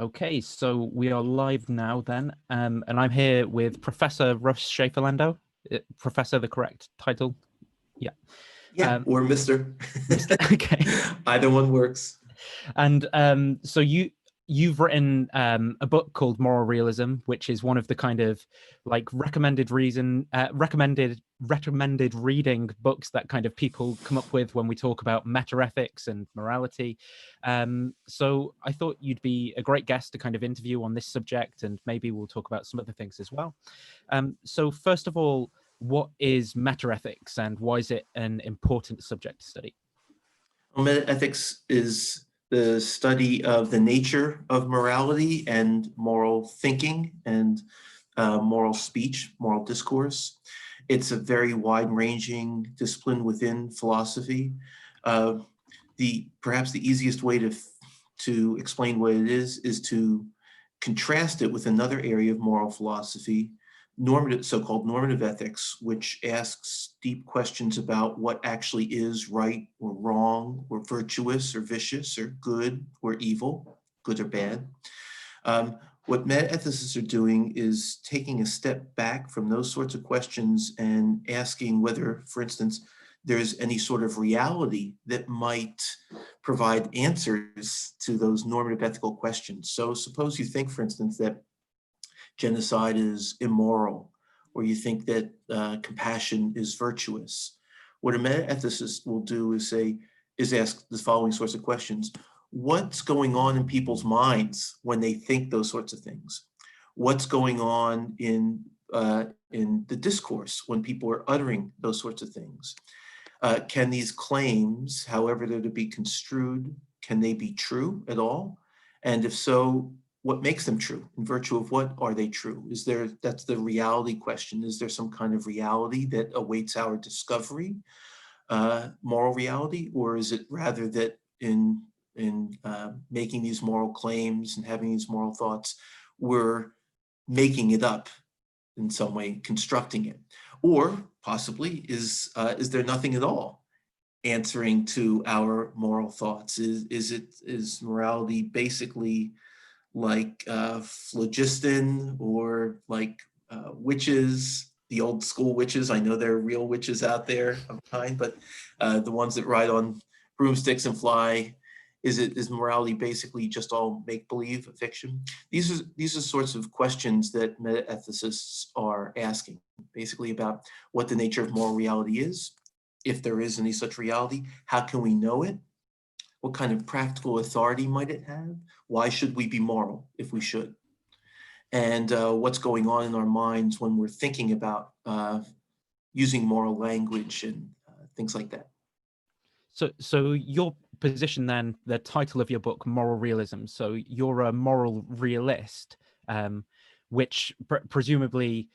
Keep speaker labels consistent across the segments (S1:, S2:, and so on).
S1: Okay, so we are live now then, and I'm here with Professor Russ Shafer-Landau. Professor, the correct title? Yeah.
S2: Yeah, or Mr.
S1: Okay.
S2: Either one works.
S1: And so you've written a book called Moral Realism, which is one of the kind of like recommended reading books that kind of people come up with when we talk about metaethics and morality. So I thought you'd be a great guest to kind of interview on this subject, and maybe we'll talk about some other things as well. So first of all, what is metaethics and why is it an important subject to study?
S2: Well, metaethics is the study of the nature of morality and moral thinking and moral speech, moral discourse. It's a very wide-ranging discipline within philosophy. Uh, perhaps the easiest way to explain what it is to contrast it with another area of moral philosophy, so-called normative ethics, which asks deep questions about what actually is right or wrong or virtuous or vicious or good or evil, good or bad. What metaethicists are doing is taking a step back from those sorts of questions and asking whether, for instance, there's any sort of reality that might provide answers to those normative ethical questions. So suppose you think, for instance, that genocide is immoral, or you think that compassion is virtuous. What a metaethicist will do is ask the following sorts of questions. What's going on in people's minds when they think those sorts of things? What's going on in the discourse when people are uttering those sorts of things? Can these claims, however they're to be construed, can they be true at all? And if so, what makes them true? In virtue of what are they true? That's the reality question. Is there some kind of reality that awaits our discovery, moral reality? Or is it rather that in making these moral claims and having these moral thoughts, we're making it up in some way, constructing it? Or possibly, is there nothing at all answering to our moral thoughts? Is morality basically like phlogiston, or like witches, the old school witches? I know there are real witches out there of kind, but the ones that ride on broomsticks and fly, is morality basically just all make-believe fiction? These are sorts of questions that metaethicists are asking, basically about what the nature of moral reality is, if there is any such reality, how can we know it? What kind of practical authority might it have? Why should we be moral if we should? And what's going on in our minds when we're thinking about using moral language and things like that.
S1: So your position then, the title of your book, Moral Realism. So you're a moral realist, which presumably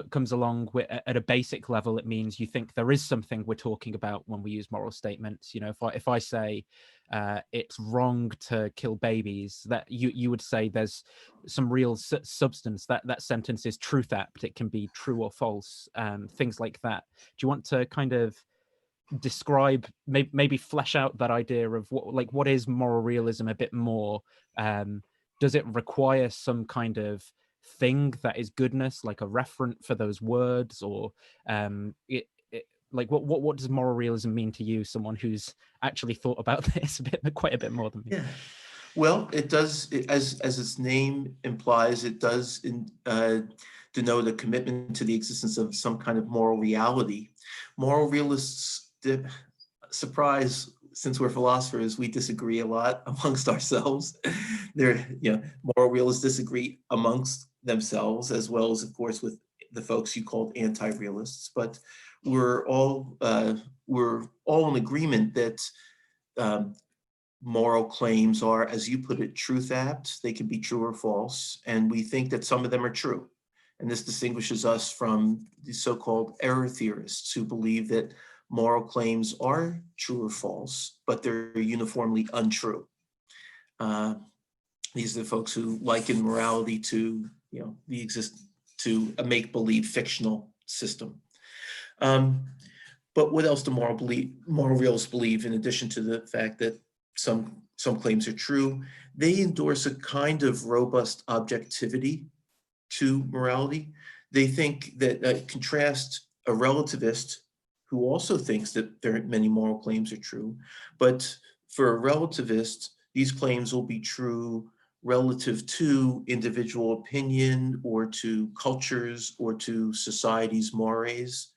S1: comes along with, at a basic level, it means you think there is something we're talking about when we use moral statements. If I say it's wrong to kill babies, that you would say there's some real substance, that sentence is truth apt, it can be true or false, things like that. Do you want to kind of describe, maybe flesh out that idea of what is moral realism a bit more? Does it require some kind of thing that is goodness, like a referent for those words, or what does moral realism mean to you, someone who's actually thought about this quite a bit more than me?
S2: Yeah, well, it does, as its name implies, it does denote a commitment to the existence of some kind of moral reality. Moral realists, surprise, since we're philosophers, we disagree a lot amongst ourselves. Moral realists disagree amongst themselves, as well as, of course, with the folks you called anti-realists. But we're all in agreement that moral claims are, as you put it, truth apt. They can be true or false, and we think that some of them are true. And this distinguishes us from the so-called error theorists who believe that moral claims are true or false, but they're uniformly untrue. These are the folks who liken morality to to a make-believe fictional system. But what else do moral realists believe, in addition to the fact that some some claims are true. They endorse a kind of robust objectivity to morality. They think that contrast a relativist who also thinks that there are many moral claims are true, but for a relativist, these claims will be true relative to individual opinion or to cultures or to society's mores.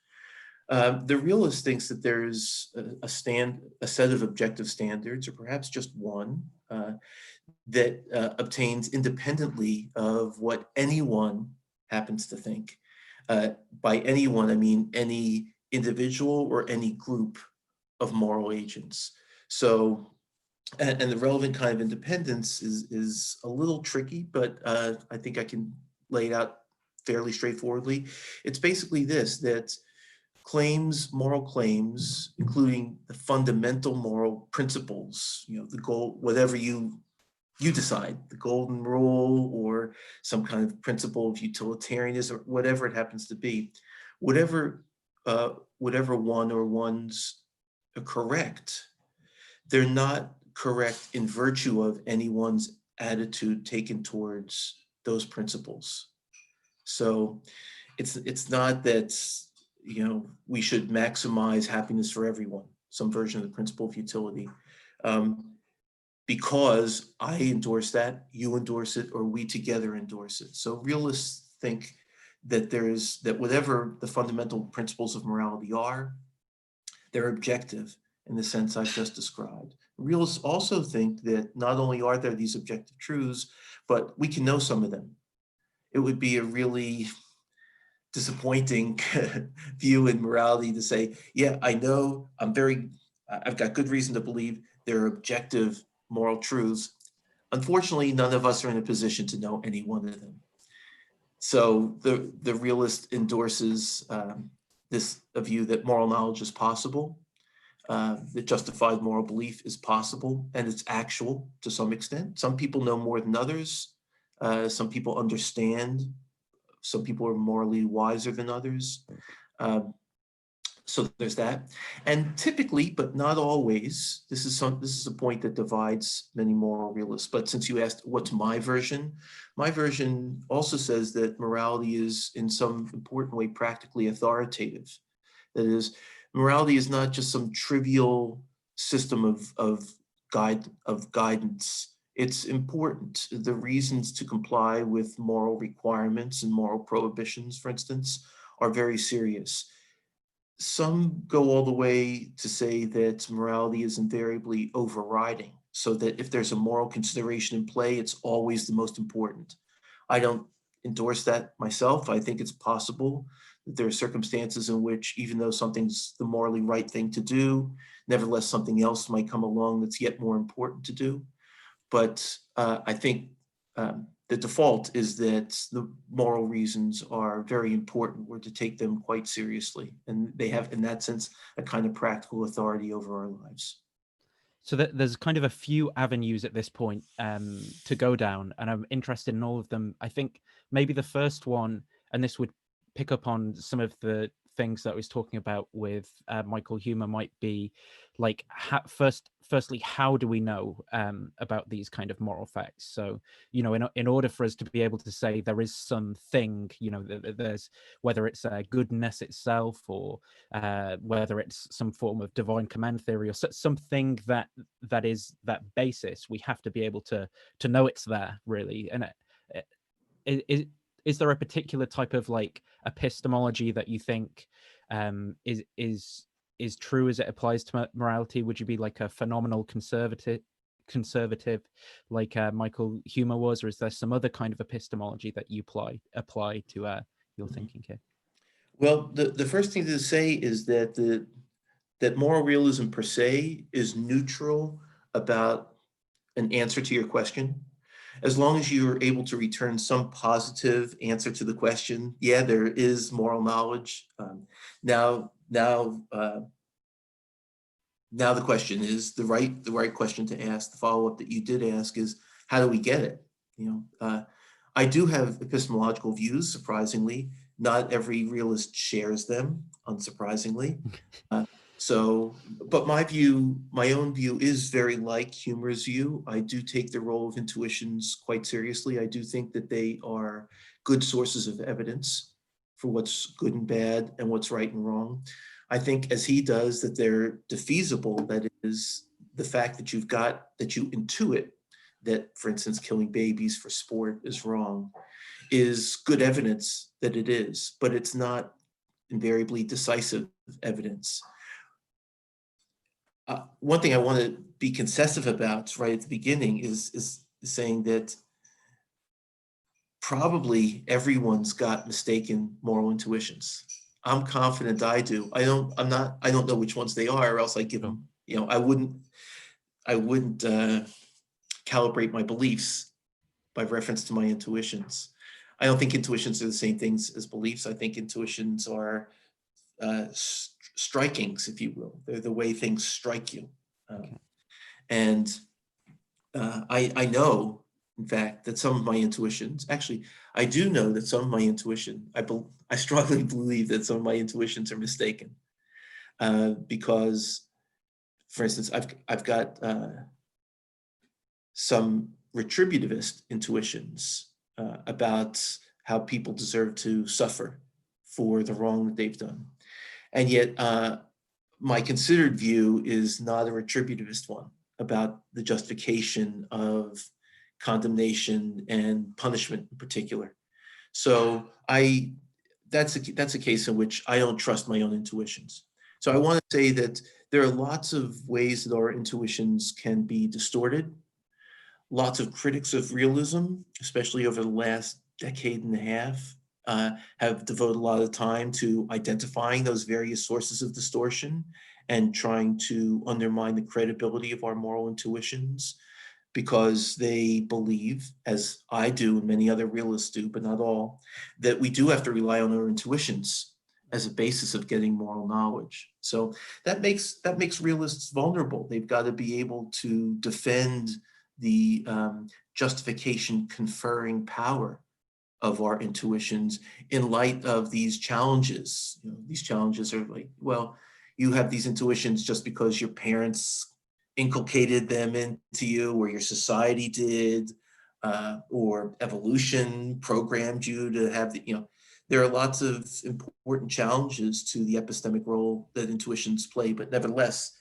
S2: The realist thinks that there's a set of objective standards, or perhaps just one, that obtains independently of what anyone happens to think. By anyone, I mean any individual or any group of moral agents. So, and the relevant kind of independence is a little tricky, but I think I can lay it out fairly straightforwardly. It's basically this, that claims, moral claims, including the fundamental moral principles, the goal, whatever you decide, the golden rule or some kind of principle of utilitarianism, or whatever it happens to be, whatever one or ones are correct, they're not correct in virtue of anyone's attitude taken towards those principles. So it's not that we should maximize happiness for everyone, some version of the principle of utility. Because I endorse that, you endorse it, or we together endorse it. So realists think that that whatever the fundamental principles of morality are, they're objective in the sense I've just described. Realists also think that not only are there these objective truths, but we can know some of them. It would be a really disappointing view in morality to say, yeah, I know, I've got good reason to believe there are objective moral truths. Unfortunately, none of us are in a position to know any one of them. So the realist endorses a view that moral knowledge is possible, that justified moral belief is possible, and it's actual to some extent. Some people know more than others. Some people understand. Some people are morally wiser than others. So there's that. And typically, but not always, this is a point that divides many moral realists. But since you asked what's my version also says that morality is in some important way practically authoritative. That is, morality is not just some trivial system of guidance. It's important. The reasons to comply with moral requirements and moral prohibitions, for instance, are very serious. Some go all the way to say that morality is invariably overriding, so that if there's a moral consideration in play, it's always the most important. I don't endorse that myself. I think it's possible that there are circumstances in which, even though something's the morally right thing to do, nevertheless something else might come along that's yet more important to do. But I think the default is that the moral reasons are very important. We're to take them quite seriously. And they have, in that sense, a kind of practical authority over our lives.
S1: So there's kind of a few avenues at this point to go down, and I'm interested in all of them. I think maybe the first one, and this would pick up on some of the things that I was talking about with Michael Humer, might be like, firstly, how do we know about these kind of moral facts? So, in order for us to be able to say there is something, there's, whether it's goodness itself, or whether it's some form of divine command theory, or something that is that basis, we have to be able to know it's there, really. And is there a particular type of like epistemology that you think is true as it applies to morality? Would you be like a phenomenal conservative like Michael Humer was, or is there some other kind of epistemology that you apply to your thinking here?
S2: Well, the first thing to say is that that moral realism per se is neutral about an answer to your question. As long as you are able to return some positive answer to the question, yeah, there is moral knowledge. Now the question is the right question to ask. The follow-up that you did ask is, how do we get it? I do have epistemological views, surprisingly. Not every realist shares them, unsurprisingly. So, but my own view is very like Humer's view. I do take the role of intuitions quite seriously. I do think that they are good sources of evidence for what's good and bad and what's right and wrong. I think, as he does, that they're defeasible. That is, the fact that you intuit that, for instance, killing babies for sport is wrong is good evidence that it is, but it's not invariably decisive evidence. One thing I want to be concessive about right at the beginning is saying that probably everyone's got mistaken moral intuitions. I'm confident I do. I don't know which ones they are, or else I give them, I wouldn't calibrate my beliefs by reference to my intuitions. I don't think intuitions are the same things as beliefs. I think intuitions are strikings, if you will. They're the way things strike you. And I know, in fact, that some of my intuitions, actually, I do know that some of my intuition, I strongly believe that some of my intuitions are mistaken. Because, for instance, I've got some retributivist intuitions about how people deserve to suffer for the wrong that they've done. And yet, my considered view is not a retributivist one about the justification of condemnation and punishment in particular. So that's a case in which I don't trust my own intuitions. So I want to say that there are lots of ways that our intuitions can be distorted. Lots of critics of realism, especially over the last decade and a half, have devoted a lot of time to identifying those various sources of distortion and trying to undermine the credibility of our moral intuitions, because they believe, as I do and many other realists do, but not all, that we do have to rely on our intuitions as a basis of getting moral knowledge. So that makes realists vulnerable. They've got to be able to defend the justification conferring power of our intuitions in light of these challenges. These challenges are like, well, you have these intuitions just because your parents inculcated them into you, or your society did, or evolution programmed you to have there are lots of important challenges to the epistemic role that intuitions play, but nevertheless,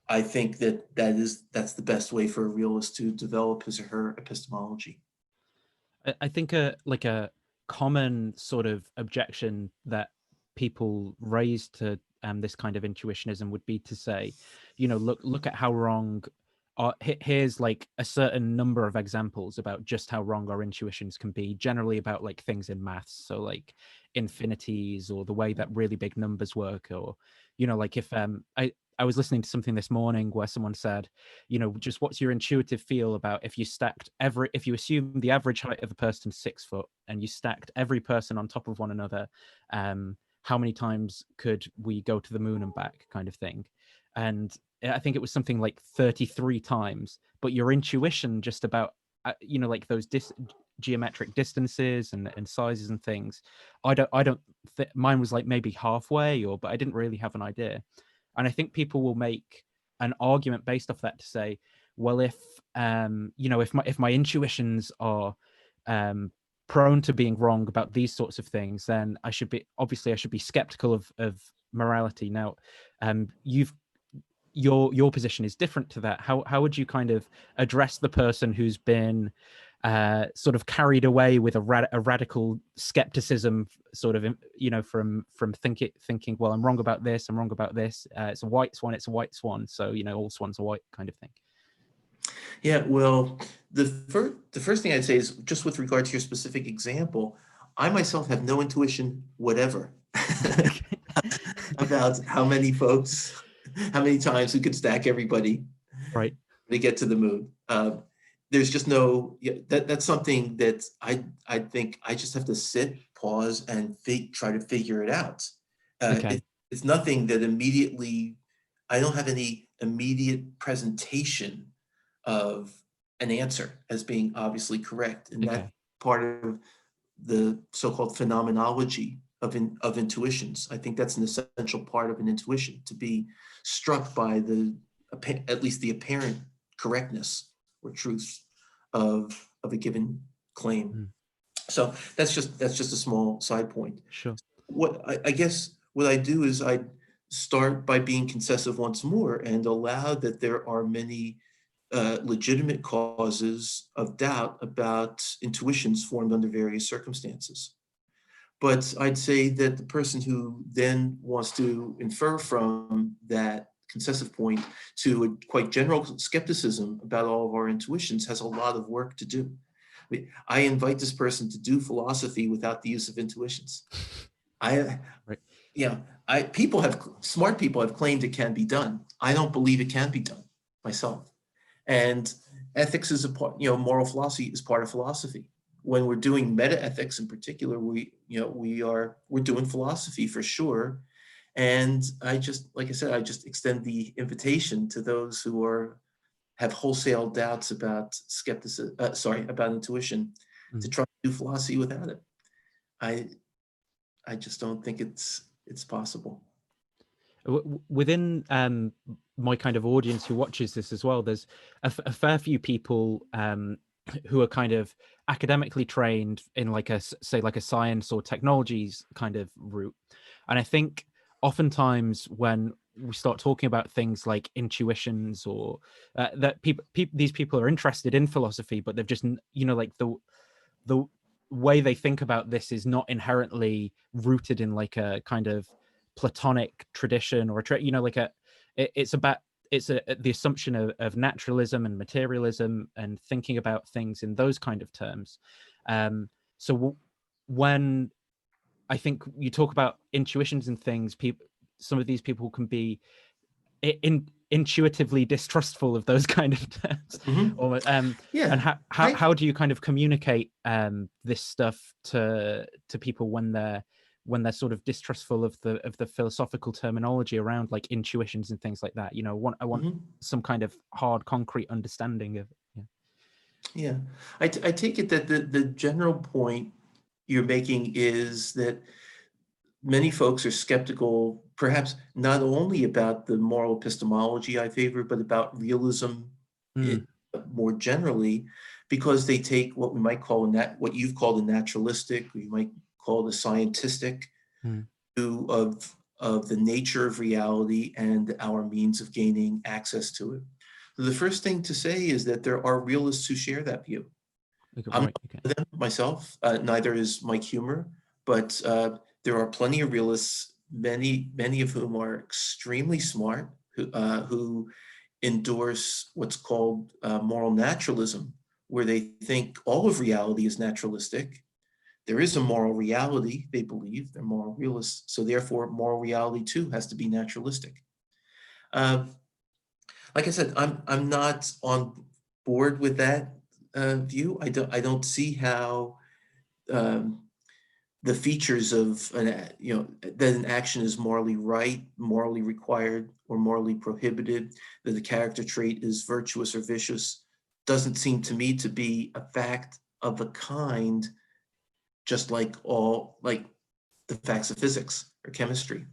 S2: I think that's the best way for a realist to develop his or her epistemology.
S1: I think a common sort of objection that people raise to this kind of intuitionism would be to say, look at how wrong. Here's like a certain number of examples about just how wrong our intuitions can be, generally about like things in maths, so like infinities or the way that really big numbers work, or like if I was listening to something this morning where someone said, just what's your intuitive feel about if you assume the average height of a person is 6 foot and you stacked every person on top of one another, how many times could we go to the moon and back, kind of thing. And I think it was something like 33 times, but your intuition just about, like those geometric distances and sizes and things, mine was like maybe halfway, but I didn't really have an idea. And I think people will make an argument based off that to say, well, if my intuitions are prone to being wrong about these sorts of things, then I should be skeptical of morality. Now, your position is different to that. How would you kind of address the person who's been sort of carried away with a radical skepticism, sort of, from thinking, well, I'm wrong about this, it's a white swan, so all swans are white, kind of thing.
S2: Yeah, well, the first thing I'd say is, just with regard to your specific example, I myself have no intuition whatever about how many times we could stack everybody
S1: right
S2: to get to the moon. There's just no, that's something that I think I just have to sit, pause, and try to figure it out.
S1: Okay.
S2: It's nothing that I don't have any immediate presentation of an answer as being obviously correct. And
S1: Okay.
S2: that's part of the so-called phenomenology of intuitions. I think that's an essential part of an intuition, to be struck by at least the apparent correctness or truth of a given claim.
S1: Mm.
S2: So that's just a small side point.
S1: Sure.
S2: What I guess what I do is I start by being concessive once more and allow that there are many legitimate causes of doubt about intuitions formed under various circumstances. But I'd say that the person who then wants to infer from that concessive point to a quite general skepticism about all of our intuitions has a lot of work to do. I invite this person to do philosophy without the use of intuitions.
S1: Right.
S2: Smart people have claimed it can be done. I don't believe it can be done myself. And ethics is a part, moral philosophy is part of philosophy. When we're doing metaethics in particular, we're doing philosophy for sure. And like I said, I just extend the invitation to those who have wholesale doubts about about intuition, to try to do philosophy without it. I just don't think it's possible.
S1: Within my kind of audience who watches this as well, there's a fair few people who are kind of academically trained in like a science or technologies kind of route. And I think oftentimes when we start talking about things like intuitions or that these people are interested in philosophy, but they've just, like the way they think about this is not inherently rooted in like a kind of Platonic tradition or it's the assumption of naturalism and materialism and thinking about things in those kind of terms. So when I think you talk about intuitions and things, some of these people can be intuitively distrustful of those kind of terms.
S2: Mm-hmm. Yeah.
S1: And how do you kind of communicate this stuff to people when they're sort of distrustful of the philosophical terminology around like intuitions and things like that? I want
S2: Mm-hmm.
S1: some kind of hard, concrete understanding of it.
S2: Yeah. I take it that the general point you're making is that many folks are skeptical, perhaps not only about the moral epistemology I favor, but about realism more generally, because they take what we might call what you've called a naturalistic, or you might call the scientistic view of the nature of reality and our means of gaining access to it. So the first thing to say is that there are realists who share that view. I'm not one of them myself, neither is Mike Humer, but there are plenty of realists, many of whom are extremely smart, who endorse what's called moral naturalism, where they think all of reality is naturalistic. There is a moral reality, they believe, they're moral realists, so therefore moral reality too has to be naturalistic. Like I said, I'm not on board with that view. I don't see how the features of that an action is morally right, morally required, or morally prohibited, that the character trait is virtuous or vicious, doesn't seem to me to be a fact of a kind, just like the facts of physics or chemistry.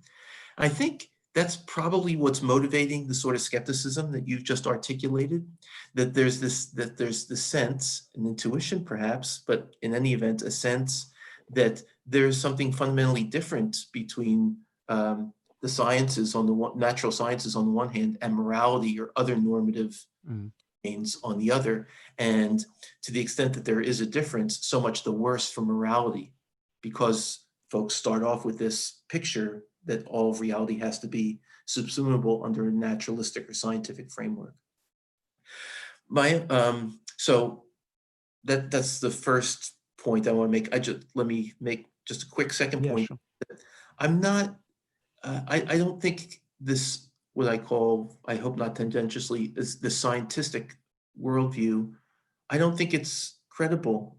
S2: I think that's probably what's motivating the sort of skepticism that you've just articulated, that there's this sense, an intuition perhaps, but in any event, a sense that there's something fundamentally different between the sciences natural sciences on the one hand, and morality or other normative aims on the other. And to the extent that there is a difference, so much the worse for morality, because folks start off with this picture that all of reality has to be subsumable under a naturalistic or scientific framework. So that's the first point I want to make. Let me make just a quick second point.
S1: Sure.
S2: I'm not. I don't think this, what I call, I hope not tendentiously, is the scientific worldview. I don't think it's credible.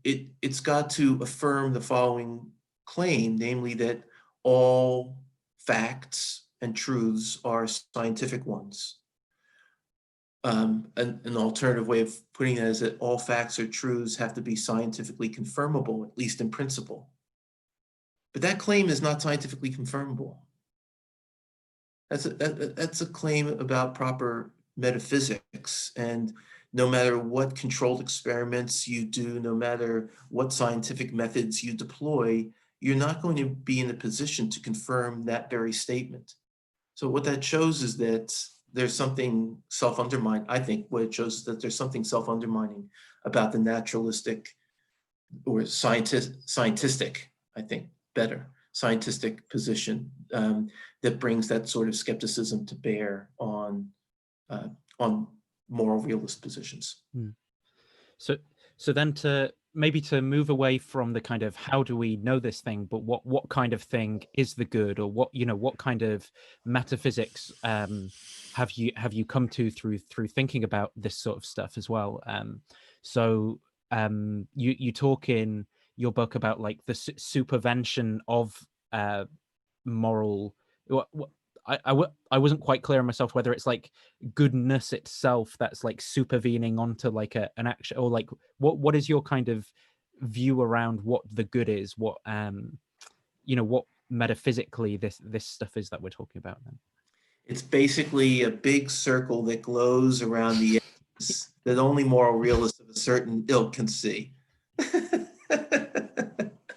S2: It's got to affirm the following claim, namely that all facts and truths are scientific ones. An alternative way of putting it is that all facts or truths have to be scientifically confirmable, at least in principle. But that claim is not scientifically confirmable. That's a claim about proper metaphysics. And no matter what controlled experiments you do, no matter what scientific methods you deploy, you're not going to be in a position to confirm that very statement. So what that shows is that there's something self-undermining. I think what it shows is that there's something self-undermining about the naturalistic or scientistic, I think, better, scientistic position that brings that sort of skepticism to bear on moral realist positions.
S1: So then to maybe to move away from the kind of how do we know this thing, but what kind of thing is the good, or what kind of metaphysics have you come to through thinking about this sort of stuff as well? So you talk in your book about like the supervention of moral. I wasn't quite clear on myself whether it's like goodness itself that's like supervening onto like an action, or like what is your kind of view around what the good is, what what metaphysically this stuff is that we're talking about then?
S2: It's basically a big circle that glows around the edges that only moral realists of a certain ilk can see.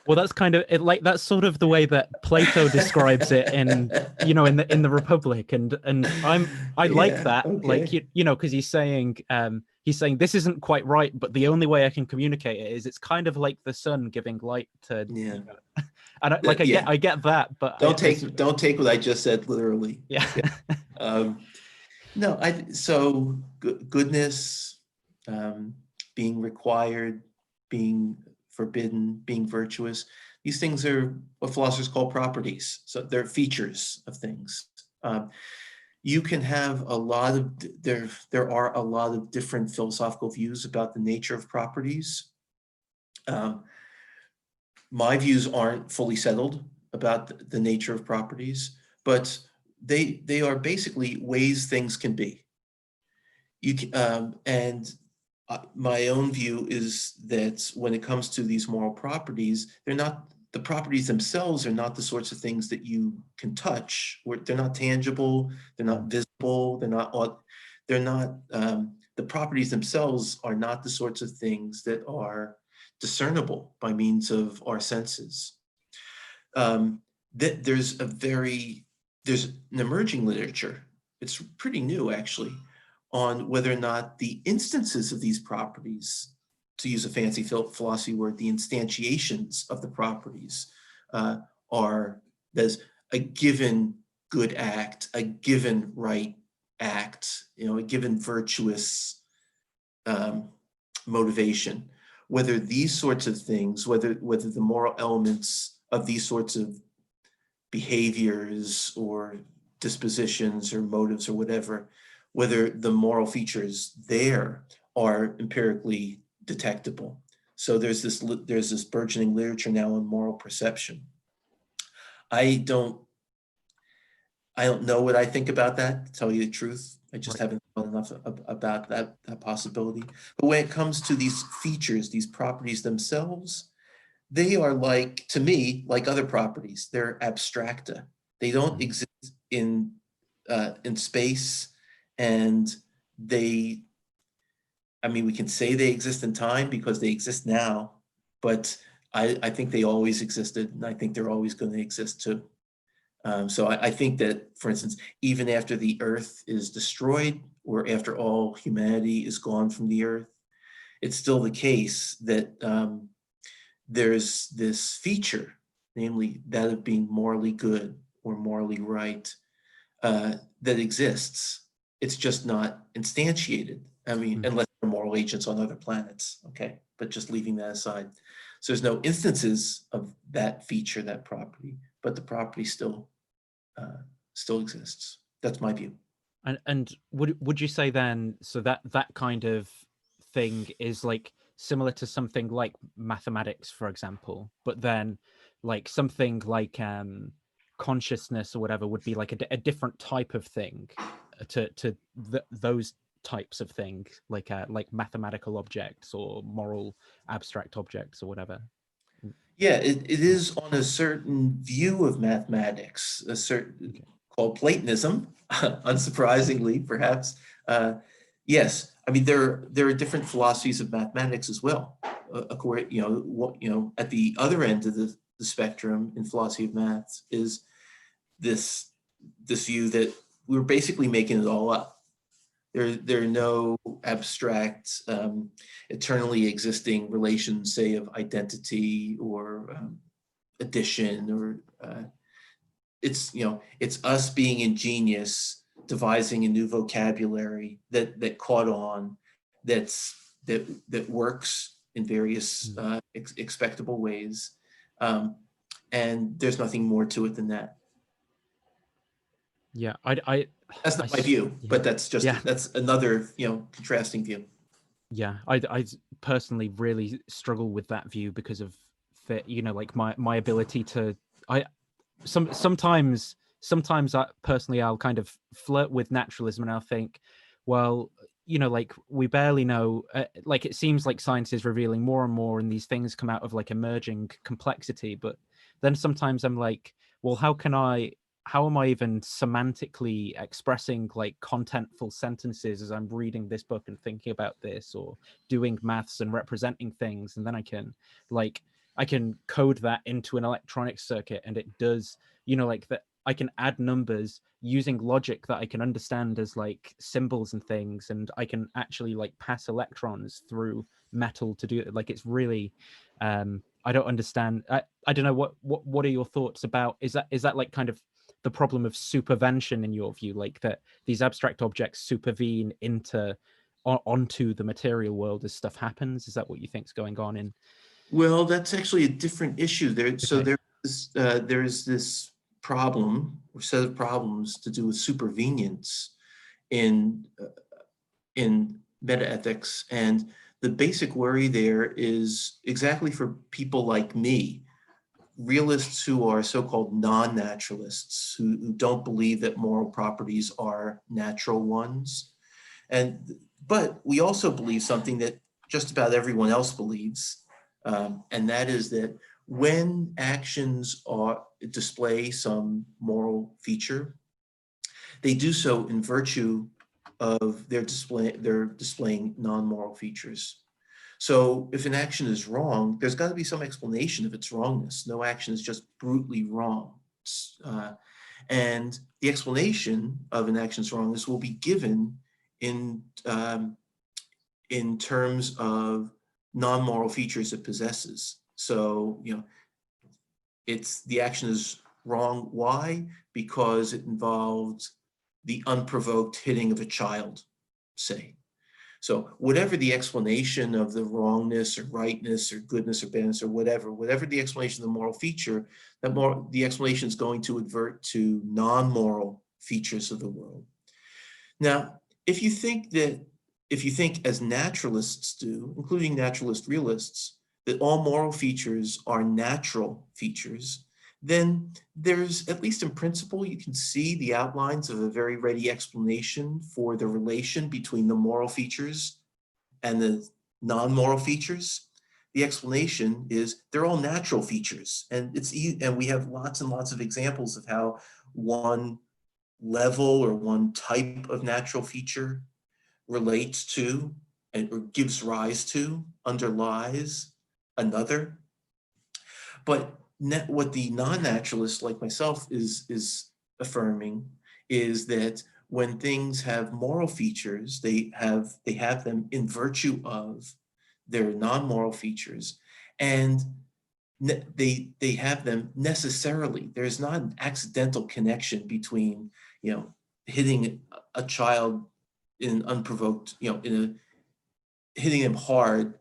S1: Well, that's kind of it, like that's sort of the way that Plato describes it in in the Republic, and I like that,
S2: okay.
S1: like because he's saying this isn't quite right, but the only way I can communicate it is it's kind of like the sun giving light to and I get that, but
S2: don't take what I just said literally.
S1: Yeah.
S2: No, so goodness, being required, being forbidden, being virtuous. These things are what philosophers call properties. So they're features of things. You can have a lot of, there are a lot of different philosophical views about the nature of properties. My views aren't fully settled about the nature of properties, but they are basically ways things can be. My own view is that when it comes to these moral properties, the properties themselves are not the sorts of things that you can touch, or they're not tangible, they're not visible, the properties themselves are not the sorts of things that are discernible by means of our senses. There's an emerging literature, it's pretty new actually, on whether or not the instances of these properties, to use a fancy philosophy word, the instantiations of the properties there's a given good act, a given right act, a given virtuous motivation, whether these sorts of things, whether the moral elements of these sorts of behaviors or dispositions or motives or whatever, whether the moral features there are empirically detectable. So there's this burgeoning literature now on moral perception. I don't know what I think about that, to tell you the truth. I just haven't thought enough about that possibility. But when it comes to these features, these properties themselves, they are like, to me, like other properties, they're abstracta. They don't exist in space, and we can say they exist in time because they exist now, but I think they always existed, and I think they're always going to exist too. So I think that, for instance, even after the Earth is destroyed, or after all humanity is gone from the Earth, it's still the case that there's this feature, namely that of being morally good or morally right, that exists. It's just not instantiated. Unless there are moral agents on other planets, okay? But just leaving that aside. So there's no instances of that feature, that property, but the property still exists. That's my view.
S1: And would you say then, so that kind of thing is like similar to something like mathematics, for example, but then like something like consciousness or whatever would be like a different type of thing to those types of things, like mathematical objects or moral abstract objects or whatever?
S2: Yeah, it is on a certain view of mathematics, a certain
S1: Okay.
S2: called Platonism, unsurprisingly, perhaps. Yes, I mean there are different philosophies of mathematics as well. According, at the other end of the spectrum in philosophy of maths is this view that we're basically making it all up. There are no abstract, eternally existing relations, say, of identity or addition, or it's us being ingenious, devising a new vocabulary that caught on, that works in various
S1: Mm.
S2: expectable ways, and there's nothing more to it than that.
S1: Yeah,
S2: That's not my view,
S1: yeah,
S2: but that's another contrasting view.
S1: yeah. I personally really struggle with that view because of like my ability to I sometimes I'll kind of flirt with naturalism, and I'll think, well, like we barely know, like it seems like science is revealing more and more and these things come out of like emerging complexity, but then sometimes I'm like, well, how am I even semantically expressing like contentful sentences as I'm reading this book and thinking about this, or doing maths and representing things, and then I can code that into an electronic circuit and it does, like that. I can add numbers using logic that I can understand as like symbols and things, and I can actually like pass electrons through metal to do it. Like it's really, I don't understand. I don't know what are your thoughts about, is that like kind of the problem of supervention in your view, like that these abstract objects supervene onto the material world as stuff happens? Is that what you think's going on in?
S2: Well, that's actually a different issue there. So
S1: Okay.
S2: there is this problem or set of problems to do with supervenience in metaethics, and the basic worry there is exactly for people like me, realists who are so-called non-naturalists, who don't believe that moral properties are natural ones. But we also believe something that just about everyone else believes, and that is that when actions display some moral feature, they do so in virtue of their displaying non-moral features. So if an action is wrong, there's got to be some explanation of its wrongness. No action is just brutally wrong. And the explanation of an action's wrongness will be given in terms of non-moral features it possesses. So, the action is wrong. Why? Because it involved the unprovoked hitting of a child, say. So whatever the explanation of the wrongness or rightness or goodness or badness or whatever the explanation of the moral feature, the explanation is going to advert to non-moral features of the world. Now, if you think as naturalists do, including naturalist realists, that all moral features are natural features, then there's, at least in principle, you can see the outlines of a very ready explanation for the relation between the moral features and the non-moral features. The explanation is they're all natural features, and we have lots and lots of examples of how one level or one type of natural feature relates to or gives rise to, underlies another. But what the non-naturalist like myself is affirming is that when things have moral features, they have them in virtue of their non-moral features, and they have them necessarily. There's not an accidental connection between hitting a child in an unprovoked, hitting them hard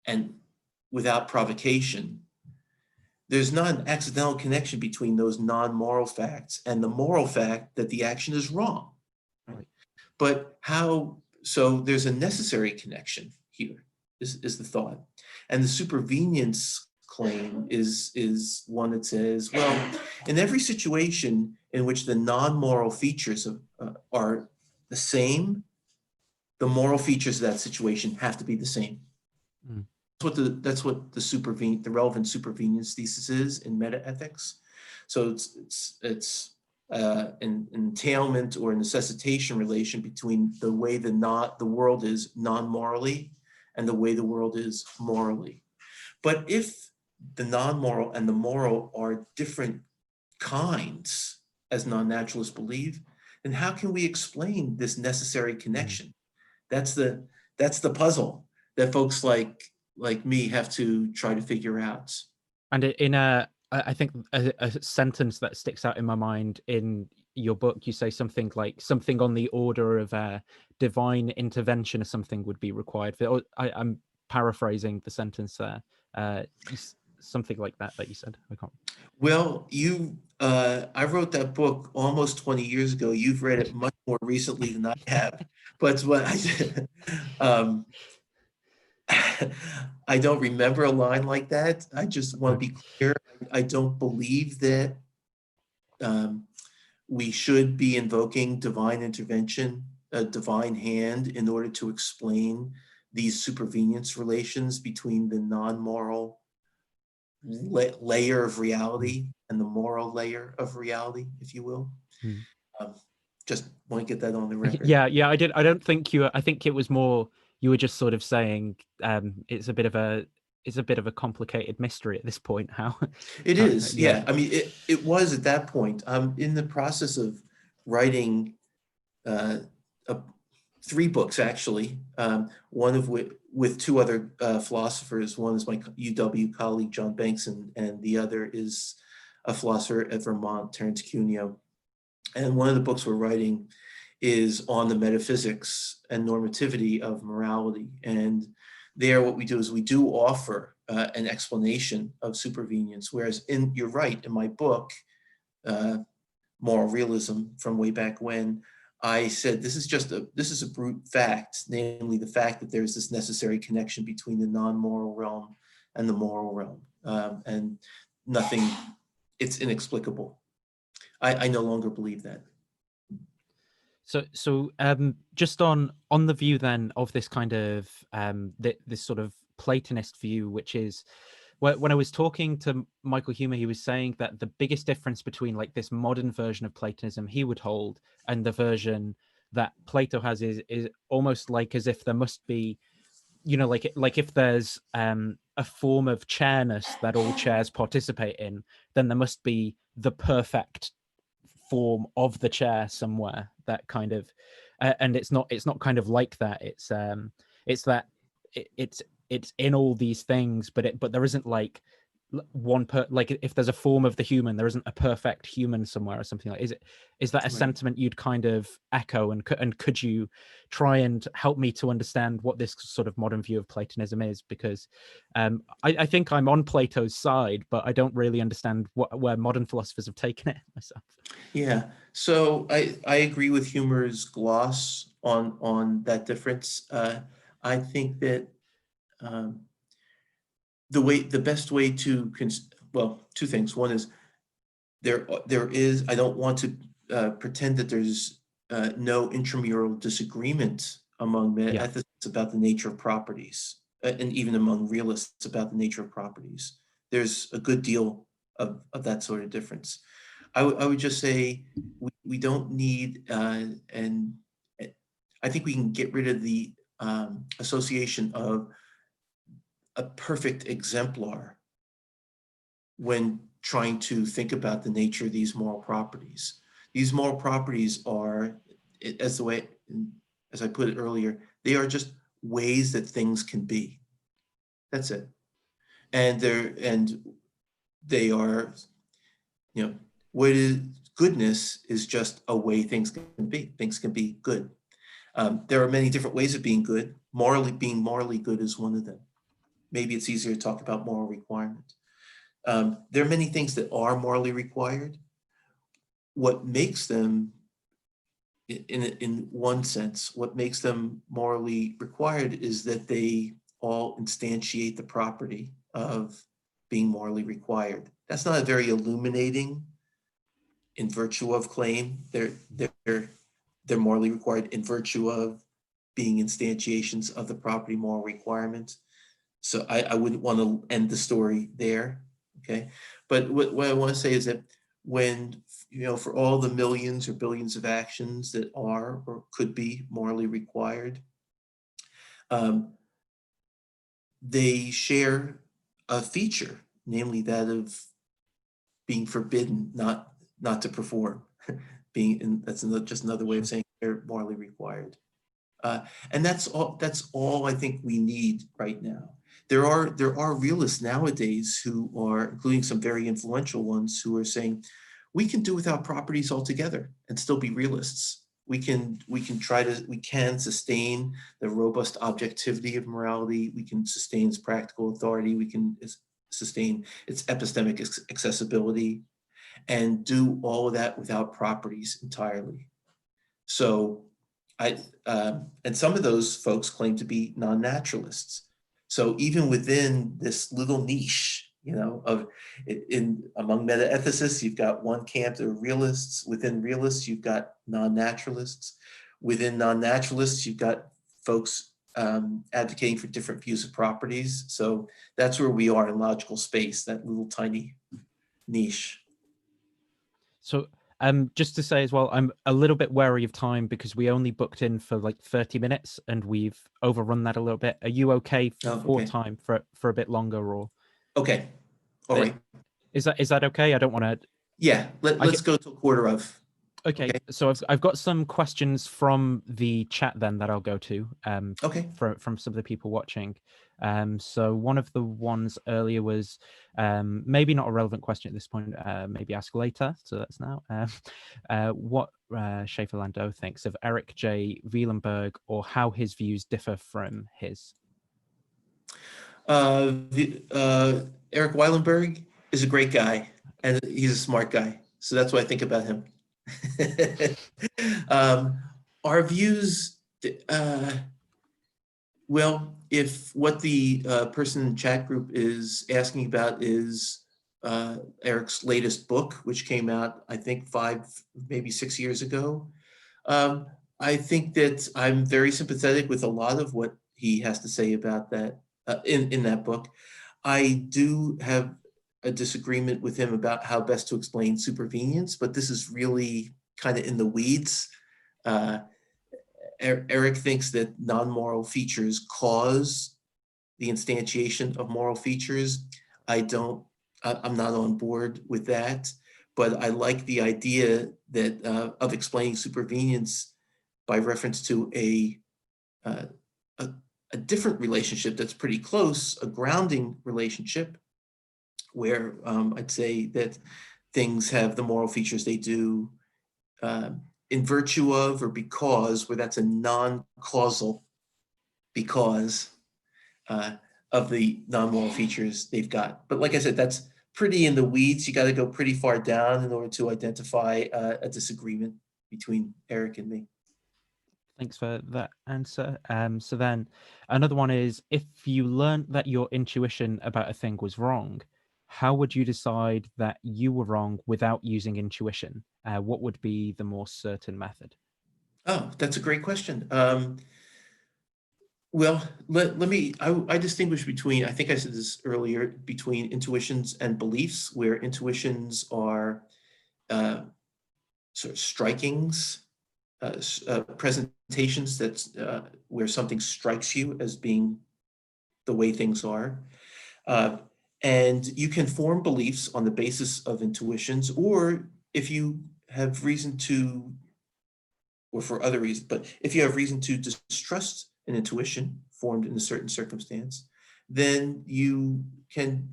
S2: and without provocation. There's not an accidental connection between those non-moral facts and the moral fact that the action is wrong. Right? But so there's a necessary connection here, is the thought. And the supervenience claim is one that says, well, in every situation in which the non-moral features are the same, the moral features of that situation have to be the same.
S1: Mm.
S2: that's what the relevant supervenience thesis is in metaethics. So it's an entailment or necessitation relation between the way the world is non-morally and the way the world is morally. But if the non-moral and the moral are different kinds, as non-naturalists believe, then how can we explain this necessary connection? That's the puzzle that folks like me have to try to figure out.
S1: And I think a sentence that sticks out in my mind in your book, you say something like something on the order of divine intervention or something would be required for. I'm paraphrasing the sentence there. Something like that you said. I can't.
S2: Well, I wrote that book almost 20 years ago. You've read it much more recently than I have. But what I did, I don't remember a line like that. I just want to be clear. I don't believe that we should be invoking divine intervention, a divine hand, in order to explain these supervenience relations between the non-moral layer of reality and the moral layer of reality, if you will. Just want to get that on the record.
S1: Yeah, I did. I don't think I think it was more you were just sort of saying it's a bit of a complicated mystery at this point. How
S2: it is, yeah. I mean, it was at that point. I'm in the process of writing 3 books, actually. One of which with 2 other philosophers. One is my UW colleague John Banks, and the other is a philosopher at Vermont, Terence Cuneo. And one of the books we're writing is on the metaphysics and normativity of morality. And there, what we do is we do offer an explanation of supervenience, whereas you're right, in my book, Moral Realism, from way back when, I said this is a brute fact, namely the fact that there's this necessary connection between the non-moral realm and the moral realm, and nothing, it's inexplicable. I no longer believe that.
S1: So just on the view then of this kind of this sort of Platonist view, which is when I was talking to Michael Humer, he was saying that the biggest difference between like this modern version of Platonism he would hold and the version that Plato has is almost like as if there must be, like if there's a form of chairness that all chairs participate in, then there must be the perfect form of the chair somewhere that kind of and it's not kind of like that. It's that it's in all these things, but there isn't like like if there's a form of the human, there isn't a perfect human somewhere or something like. Is that a sentiment you'd kind of echo, and could you try and help me to understand what this sort of modern view of Platonism is? Because I think I'm on Plato's side, but I don't really understand where modern philosophers have taken it myself.
S2: Yeah, so I agree with Humer's gloss on that difference. I think that the best way to well, 2 things. One is there is, I don't want to pretend that there's no intramural disagreement among ethicists about the nature of properties, and even among realists about the nature of properties. There's a good deal of that sort of difference. I would just say we don't need, and I think we can get rid of the association of a perfect exemplar when trying to think about the nature of these moral properties. These moral properties are, as I put it earlier, they are just ways that things can be. That's it. And they are, what is goodness is just a way things can be. Things can be good. There are many different ways of being good. Being morally good is one of them. Maybe it's easier to talk about moral requirement. There are many things that are morally required. What makes them, in one sense, what makes them morally required is that they all instantiate the property of being morally required. That's not a very illuminating in virtue of claim. They're morally required in virtue of being instantiations of the property moral requirement. So I wouldn't want to end the story there, okay? But what I want to say is that when, for all the millions or billions of actions that are or could be morally required, um, they share a feature, namely that of being forbidden, not to perform. And that's just another way of saying they're morally required. And that's all I think we need right now. There are realists nowadays who are, including some very influential ones, who are saying we can do without properties altogether and still be realists. We can sustain the robust objectivity of morality. We can sustain its practical authority. We can sustain its epistemic accessibility, and do all of that without properties entirely. So and some of those folks claim to be non-naturalists. So even within this little niche, among meta-ethicists, you've got one camp that are realists. Within realists, you've got non-naturalists. Within non-naturalists, you've got folks advocating for different views of properties. So that's where we are in logical space, that little tiny niche.
S1: So just to say as well, I'm a little bit wary of time because we only booked in for like 30 minutes and we've overrun that a little bit. Are you okay for time for a bit longer, or?
S2: Okay. All right.
S1: Is that okay? I don't want to.
S2: Yeah, let's go to a quarter of.
S1: Okay, so I've got some questions from the chat then that I'll go to from some of the people watching. So one of the ones earlier was maybe not a relevant question at this point, maybe ask later. So that's now. What Shafer-Landau thinks of Eric J. Wallenberg, or how his views differ from his.
S2: Eric Wallenberg is a great guy, and he's a smart guy. So that's what I think about him. Our views, well, if what the person in the chat group is asking about is Eric's latest book, which came out, I think 5, maybe 6 years ago, I think that I'm very sympathetic with a lot of what he has to say about that in that book. I do have a disagreement with him about how best to explain supervenience, but this is really kind of in the weeds. Eric thinks that non-moral features cause the instantiation of moral features. I'm not on board with that, but I like the idea that of explaining supervenience by reference to a different relationship that's pretty close, a grounding relationship, where I'd say that things have the moral features they do in virtue of or because, where that's a non-causal because of the non-moral features they've got. But like I said, that's pretty in the weeds. You got to go pretty far down in order to identify a disagreement between Eric and me.
S1: Thanks for that answer. So then another one is, if you learned that your intuition about a thing was wrong, how would you decide that you were wrong without using intuition? What would be the more certain method?
S2: Oh, that's a great question. Well, I distinguish between, I think I said this earlier, between intuitions and beliefs, where intuitions are sort of strikings, presentations where something strikes you as being the way things are. And you can form beliefs on the basis of intuitions, or if you have reason to, or for other reasons, but if you have reason to distrust an intuition formed in a certain circumstance, then you can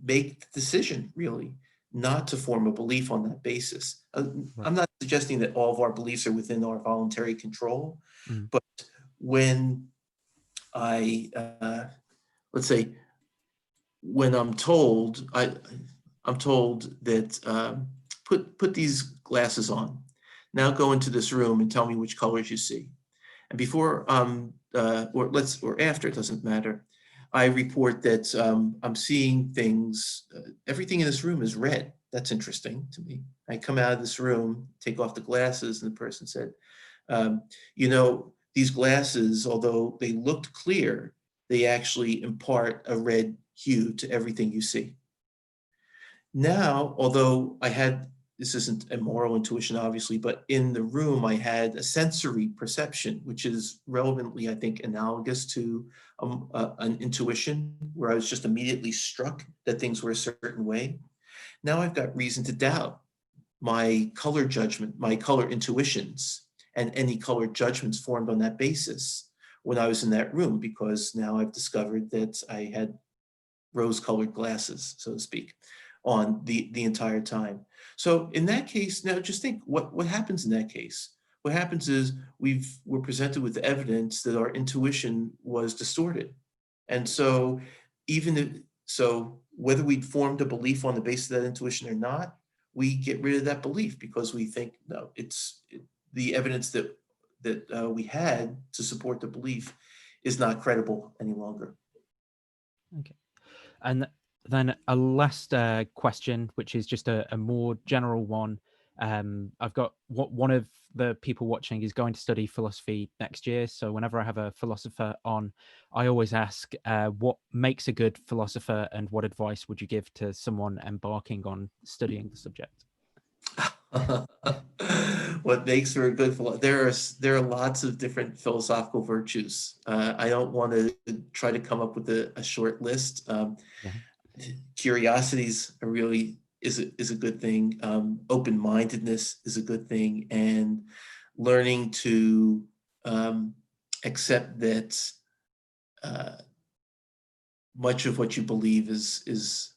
S2: make the decision really not to form a belief on that basis. I'm not suggesting that all of our beliefs are within our voluntary control, but when let's say, when I'm told that put these glasses on, now go into this room and tell me which colors you see. And before or after, it doesn't matter, I report that I'm seeing things, everything in this room is red. That's interesting to me. I come out of this room, take off the glasses, and the person said, these glasses, although they looked clear, they actually impart a red hue to everything you see. Now, although this isn't a moral intuition, obviously, but in the room, I had a sensory perception, which is relevantly, I think, analogous to an intuition, where I was just immediately struck that things were a certain way. Now I've got reason to doubt my color judgment, my color intuitions, and any color judgments formed on that basis when I was in that room, because now I've discovered that I had rose-colored glasses, so to speak, on the entire time. So in that case, now just think what happens in that case. What happens is we're presented with evidence that our intuition was distorted. And so whether we'd formed a belief on the basis of that intuition or not, we get rid of that belief because we think, no, the evidence that we had to support the belief is not credible any longer.
S1: Okay. And then a last question, which is just a more general one. I've got one of the people watching is going to study philosophy next year. So whenever I have a philosopher on, I always ask what makes a good philosopher and what advice would you give to someone embarking on studying the subject?
S2: What makes for a good philosopher? There are lots of different philosophical virtues. I don't want to try to come up with a short list.
S1: Yeah.
S2: Curiosities is a good thing. Open-mindedness is a good thing, and learning to accept that much of what you believe is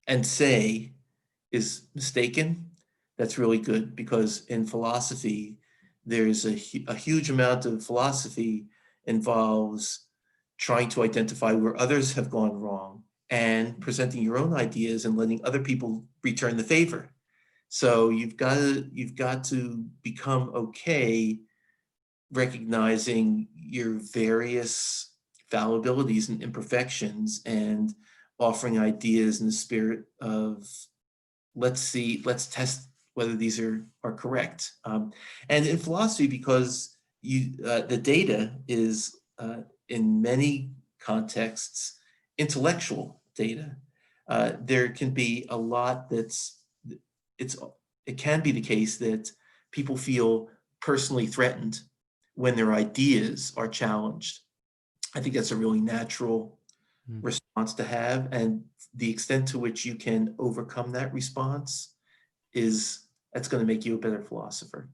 S2: and say is mistaken. That's really good, because in philosophy, there's a huge amount of philosophy involves trying to identify where others have gone wrong and presenting your own ideas and letting other people return the favor. So you've got to become okay recognizing your various fallibilities and imperfections and offering ideas in the spirit of let's test whether these are correct. And in philosophy, because the data is in many contexts intellectual data, there can be a lot it can be the case that people feel personally threatened when their ideas are challenged. I think that's a really natural response to have, and the extent to which you can overcome that response that's going to make you a better philosopher.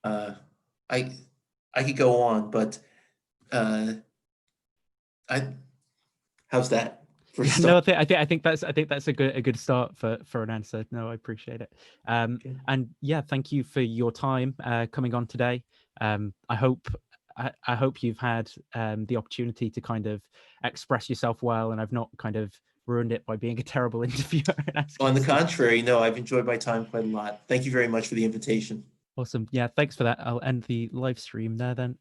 S2: Right. I could go on, but how's that?
S1: No, I think that's a good start for an answer. No, I appreciate it. Okay. And yeah, thank you for your time coming on today. I hope you've had the opportunity to kind of express yourself well, and I've not kind of ruined it by being a terrible interviewer.
S2: On the contrary, no, I've enjoyed my time quite a lot. Thank you very much for the invitation.
S1: Awesome. Yeah, thanks for that. I'll end the live stream there then.